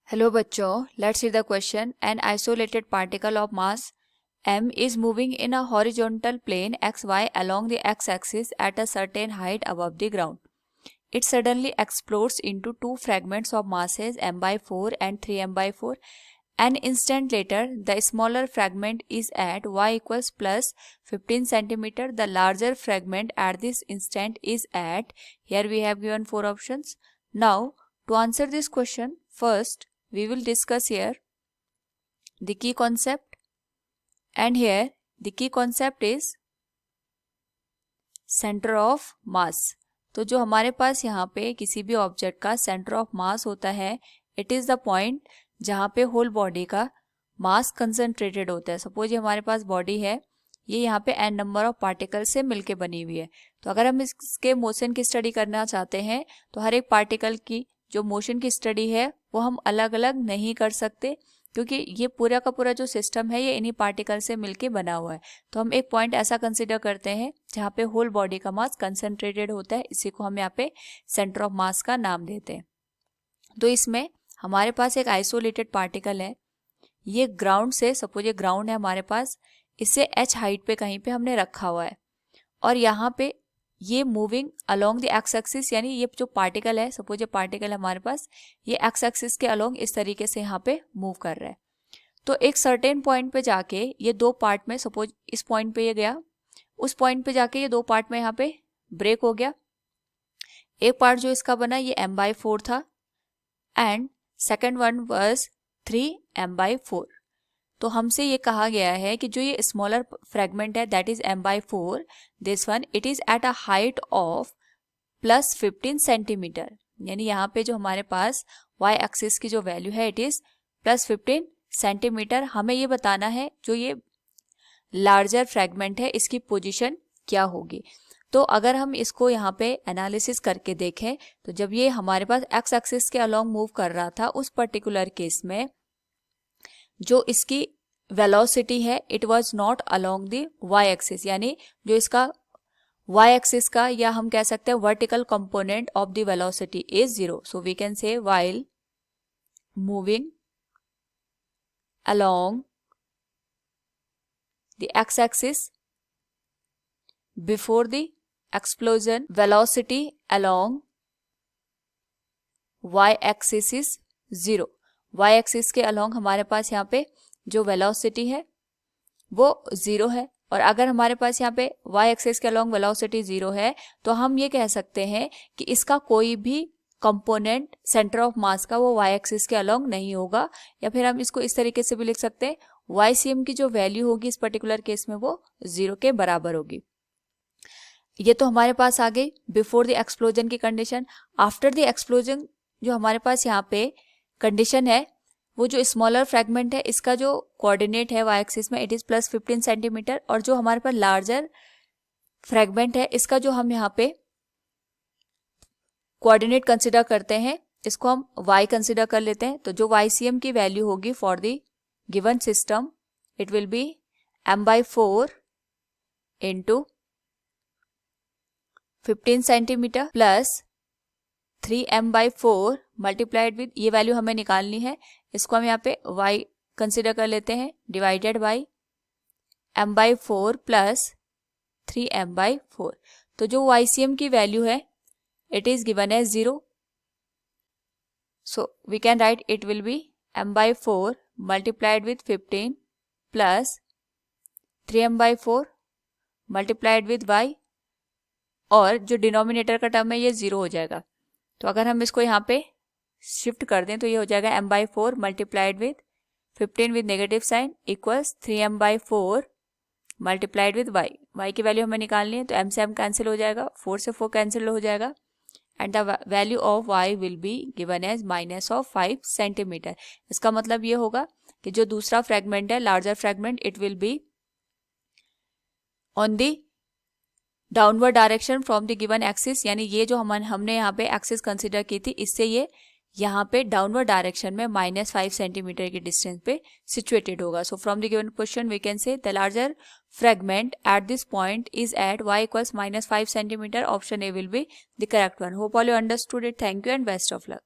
Hello बच्चों, let's see the question. An isolated particle of mass m is moving in a horizontal plane xy along the x-axis at a certain height above the ground. It suddenly explodes into two fragments of masses m by 4 and 3m by 4. An instant later, the smaller fragment is at y equals plus 15 centimeter. The larger fragment at this instant is at, here we have given four options. Now, to answer this question, first we will discuss here the key concept, and here the key concept is centre of mass. तो जो हमारे पास यहाँ पे किसी भी object का centre of mass होता है, इट इज़ द पॉइंट जहाँ पे होल बॉडी का मास कंसंट्रेटेड होता है. सपोज ये हमारे पास बॉडी है, ये यहाँ पे n नंबर ऑफ पार्टिकल से मिलके बनी हुई है. तो अगर हम इसके मोशन की स्टडी करना चाहते हैं तो हर एक पार्टिकल की जो मोशन की स्टडी है वो हम अलग अलग नहीं कर सकते, क्योंकि ये पूरा का पूरा जो सिस्टम है ये इन्हीं पार्टिकल से मिलके बना हुआ है. तो हम एक पॉइंट ऐसा कंसिडर करते हैं जहाँ पे होल बॉडी का मास कंसंट्रेटेड होता है, इसी को हम यहाँ पे सेंटर ऑफ मास का नाम देते हैं. तो इसमें हमारे पास एक आइसोलेटेड पार्टिकल है, ये ग्राउंड से, सपोज ये ग्राउंड है हमारे पास, इसे h हाइट पे कहीं पे हमने रखा हुआ है, और यहाँ पे ये moving along the X axis, यानी ये जो पार्टिकल है, सपोज ये पार्टिकल है हमारे पास, ये एक्स एक्सिस के अलोंग इस तरीके से यहाँ पे मूव कर रहा है. तो एक सर्टेन पॉइंट पे जाके ये दो पार्ट में, सपोज इस पॉइंट पे ये गया, उस पॉइंट पे जाके ये दो पार्ट में यहाँ पे ब्रेक हो गया. एक पार्ट जो इसका बना ये m/4 था and second one was 3m/4. तो हमसे ये कहा गया है कि जो ये स्मॉलर फ्रेगमेंट है that is m/4, this one it is at a height of plus 15 centimetre. यानी यहाँ पे जो हमारे पास y एक्सिस की जो वैल्यू है इट इज प्लस 15 सेंटीमीटर. हमें ये बताना है जो ये लार्जर फ्रेगमेंट है इसकी पोजीशन क्या होगी. तो अगर हम इसको यहाँ पे एनालिसिस करके देखें तो जब ये हमारे पास एक्स एक्सिस के अलोंग मूव कर रहा था उस पर्टिकुलर केस में जो इसकी वेलोसिटी है it was not along the Y axis, यानी जो इसका वाई एक्सिस का, या हम कह सकते हैं vertical component of the velocity is 0. So we can say while moving along the X axis before the explosion velocity along Y axis is 0. Y axis के अलोंग हमारे पास यहाँ पे जो वेलोसिटी है वो 0 है, और अगर हमारे पास यहाँ पे वाई एक्सिस के अलोंग वेलोसिटी 0 है तो हम ये कह सकते हैं कि इसका कोई भी कंपोनेंट सेंटर ऑफ मास का वो वाई एक्सिस के अलोंग नहीं होगा. या फिर हम इसको इस तरीके से भी लिख सकते हैं, वाई सी एम की जो वैल्यू होगी इस पर्टिकुलर केस में वो 0 के बराबर होगी. ये तो हमारे पास आ गई बिफोर द एक्सप्लोजन की कंडीशन. आफ्टर द एक्सप्लोजन जो हमारे पास यहाँ पे कंडीशन है, वो जो स्मॉलर फ्रेगमेंट है इसका जो कोऑर्डिनेट है वाई एक्सिस में इट इज प्लस 15 सेंटीमीटर, और जो हमारे पास लार्जर फ्रेगमेंट है इसका जो हम यहाँ पे कोऑर्डिनेट कंसिडर करते हैं इसको हम y कंसिडर कर लेते हैं. तो जो YCM की वैल्यू होगी for the given system it will be m/4 into 15 centimetre plus 3m/4 multiplied with, ये वैल्यू हमें निकालनी है, इसको हम यहाँ पे y कंसिडर कर लेते हैं, divided by m/4 plus 3m/4. तो जो YCM की वैल्यू है it is given as 0. So we can write it will be m/4 multiplied with 15 plus 3m/4 multiplied with y, और जो डिनोमिनेटर का टर्म है ये 0 हो जाएगा. तो अगर हम इसको यहाँ पे शिफ्ट कर दें तो ये हो जाएगा m/4 multiplied with 15 with negative sign equals 3m/4 multiplied with y. y की वैल्यू हमें निकालनी है तो m से m कैंसिल हो जाएगा, 4 से 4 कैंसिल हो जाएगा, and the value of y will be given as -5 centimetre. इसका मतलब ये होगा कि जो दूसरा फ्रेगमेंट है larger fragment it will be on the downward direction from the given axis, यानी ये जो हमने यहाँ पे एक्सिस कंसिडर की थी इससे ये यहाँ पे डाउनवर्ड डायरेक्शन में -5 सेंटीमीटर की डिस्टेंस पे सिचुएटेड होगा. So from the given question we can say the larger fragment at this point is at y equals -5 centimetre. Option A will be the correct one. Hope all you understood it. Thank you and best of luck.